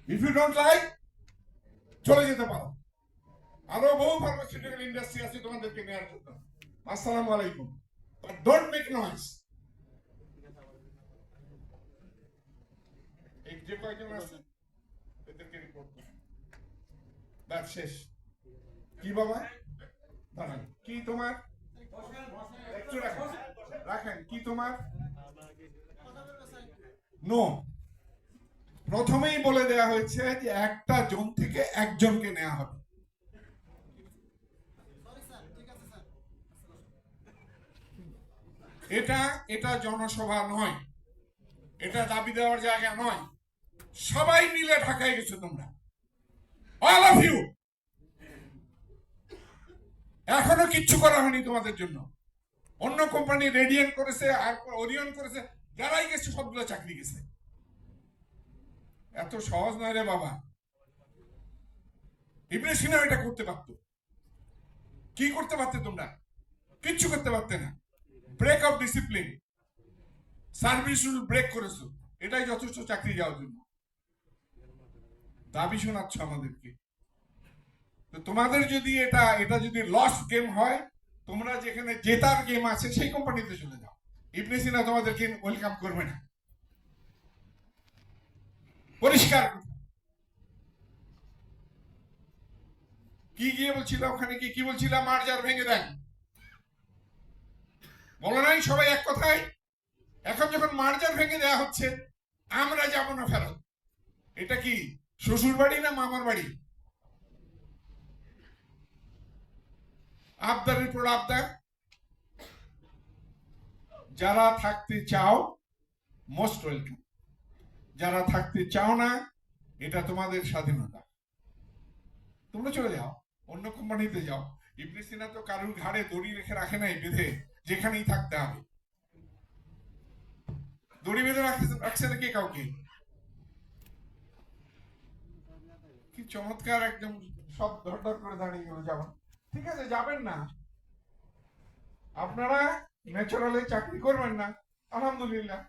If you don't like চলে যেতে পারো। আরো বহু ফার্মাসিউটিক্যাল ইন্ডাস্ট্রি আছে তোমাদেরকে নেওয়ার জন্য। আসসালামু আলাইকুম, বাট ডোন্ট মেক নয়েজ। এই যে কয়জন আছে এদেরকে রিপোর্ট করুন। ব্যাস শেষ। কি বাবা দাঁড়ান, কি তোমার? একটু রাখেন, রাখেন। কি তোমার? নো। প্রথমেই বলে দেয়া হয়েছে যে একটা জোন থেকে একজনকে নেওয়া হবে। এটা এটা জনসভা নয়, এটা দাবি দেওয়ার জায়গা নয়। সবাই মিলে ঢাকায় গেছো তোমরা, অল অফ ইউ। এখনো কিচ্ছু করা হয়নি তোমাদের জন্য। অন্য কোম্পানি রেডিয়েন্ট করেছে আর ওরিয়ন করেছে, যারাই গেছে সবগুলো চাকরি গেছে। এত সহজ নয় রে বাবা। ইবনে সিনা এটা করতে পারত। কি করতে পারতে তোমরা? কিচ্ছু করতে পারতে না। Break of discipline, service rule break করেছো, এটাই যথেষ্ট চাকরি যাওয়ার জন্য। দাবি শোনাচ্ছ আমাদেরকে। তো তোমাদের যদি এটা এটা যদি লস গেম হয়, তোমরা যেখানে জেতার গেম আছে সেই কোম্পানিতে চলে যাও। ইবনে সিনা তোমাদেরকে ওয়েলকাম করবে না। পরিষ্কার কথা। কি গিয়ে বলছিল ওখানে, কি বলছিল? মার্জার ভেঙে দেন, বলো নাই সবাই এক কথায়? এখন যখন মার্জার ভেঙে দেওয়া হচ্ছে, আমরা যাব না ফেরত। এটা কি শ্বশুর বাড়ি না মামার বাড়ি? আবদারের পর আবদার। যারা থাকতে চাও মোস্ট ওয়েলকাম, যারা থাকতে চাও না এটা তোমাদের স্বাধীনতা। তোমরা চলে যাও, অন্য কোম্পানিতে যাও। ইবনে সিনা তো কারুর ঘাড়ে দড়ি রেখে রাখে নাই বেঁধে যেখানেই থাকতে হবে। দড়ি বেঁধে রাখছে নাকি কাউকে? কি চমৎকার, একদম সব ধর করে দাঁড়িয়ে গেল। যাবেন? ঠিক আছে, যাবেন না আপনারা, ন্যাচারালি চাকরি করবেন না, আলহামদুলিল্লাহ।